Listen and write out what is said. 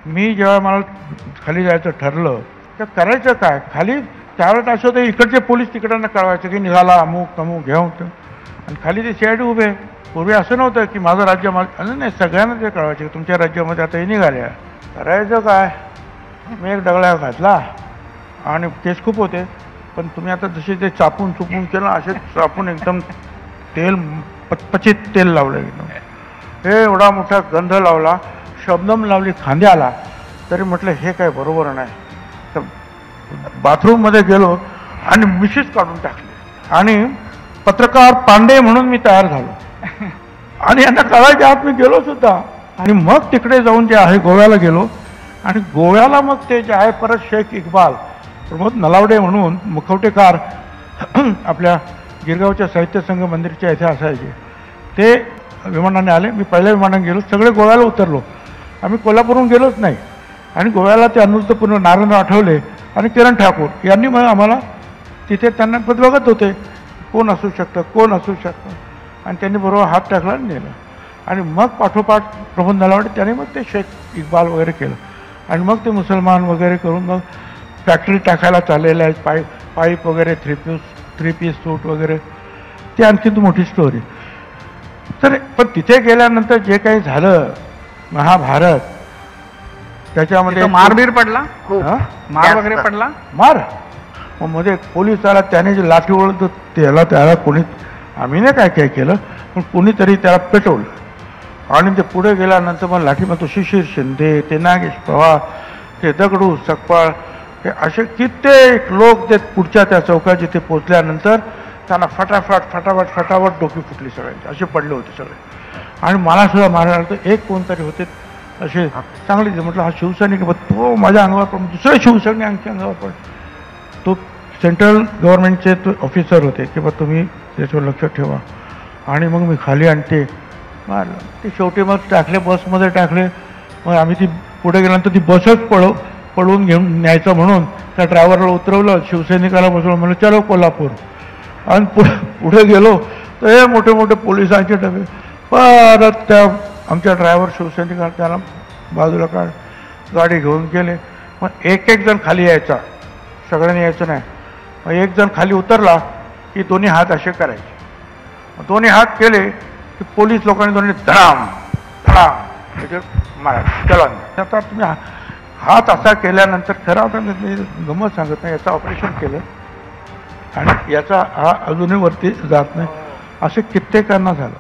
मी जेव्हा मला खाली जायचं ठरलं तर करायचं काय, खाली त्यावेळेस असं होतं इकडचे पोलीस तिकडनं कळवायचे की निघाला अमुक तमुक घेऊन आणि खाली ते CID उभे. पूर्वी असं नव्हतं की माझं राज्य नाही, सगळ्यांना ते कळवायचे की तुमच्या राज्यामध्ये आता हे निघाले. करायचं काय, मी एक दगडा घातला आणि केस खूप होते, पण तुम्ही आता जसे ते चापून चुपून केलं असे चापून एकदम तेल पचपचित तेल लावलं एकदम. हे एवढा मोठा गंध लावला, शबनम लावली खांद्याला, तरी म्हटलं हे काय बरोबर नाही. तर बाथरूममध्ये गेलो आणि मिशीच काढून टाकली आणि पत्रकार पांडे म्हणून मी तयार झालो आणि यांना कळायच्या आत मी गेलो सुद्धा. आणि मग तिकडे जाऊन जे आहे गोव्याला गेलो आणि गोव्याला मग ते जे आहे परत शेख इक्बाल प्रमोद नलावडे म्हणून मुखवटेकार आपल्या गिरगावच्या साहित्य संघ मंदिरच्या इथे असायचे, ते विमानाने आले. मी पहिल्या विमानाने गेलो, सगळे गोव्याला उतरलो. आम्ही कोल्हापूरहून गेलोच नाही. आणि गोव्याला ते अनूर्तपूर्ण नारायण आठवले आणि किरण ठाकूर यांनी मग आम्हाला तिथे त्यांना बघत होते कोण असू शकतं, कोण असू शकतं, आणि त्यांनी बरोबर हात टाकला आणि नेलं. आणि मग पाठोपाठ प्रमोद नलावडे त्याने मग ते शेख इक्बाल वगैरे केलं आणि मग ते मुसलमान वगैरे करून मग फॅक्टरी टाकायला चाललेलं आहे, पाईप वगैरे, थ्री पीस सूट वगैरे, ती आणखी मोठी स्टोरी. तर पण तिथे गेल्यानंतर जे काही झालं महाभारत, त्याच्यामध्ये मारबीर पडला, मार वगैरे पडला, मार. मग मध्ये पोलीस आला, त्याने जे लाठी ओढलं त्याला कोणी, आम्ही नाही काय काय केलं, पण कोणीतरी त्याला पेटवलं आणि ते पुढे गेल्यानंतर मग लाठी, मग तो शिशिर शिंदे, ते नागेश पवार, ते दगडू सकपाळ, हे असे कित्येक लोक ते पुढच्या त्या चौकात जिथे पोचल्यानंतर त्यांना फटाफट डोकी फुटली सगळ्यांची, असे पडले होते सगळे. आणि मला सुद्धा मारायला तर एक कोणतरी होते असे चांगले, म्हटलं हा शिवसैनिक, तो माझ्या अंगावर पण दुसरे शिवसैनिक आमच्या अंगावर पण. तो सेंट्रल गव्हर्नमेंटचे तो ऑफिसर होते की बा तुम्ही त्याच्यावर लक्ष ठेवा. आणि मग मी खाली आणते मारलं. ते शेवटी मग टाकले, बसमध्ये टाकले. मग आम्ही ती पुढे गेल्यानंतर ती बसच पळवून घेऊन न्यायचं म्हणून त्या ड्रायव्हरला उतरवलं, शिवसैनिकाला बसवलं, म्हणलं चलो कोल्हापूर. आणि पुढे गेलो तर हे मोठे मोठे पोलिसांचे डबे. परत त्या आमच्या ड्रायव्हर शिवसैनिकाला त्याला बाजूला काढ, गाडी घेऊन गेले. मग एक जण खाली यायचा, सगळ्यांनी यायचं नाही. मग एक जण खाली उतरला की दोन्ही हात असे करायचे. दोन्ही हात केले की पोलीस लोकांनी दोन्ही धडाम धडाम त्याच्यावर मारायचं. चला आता तुम्ही हात असा केल्यानंतर खरं आता गंमत सांगत नाही, याचं ऑपरेशन केलं आणि याचा हा अजूनही वरती जात नाही, असे कित्येकांना झालं.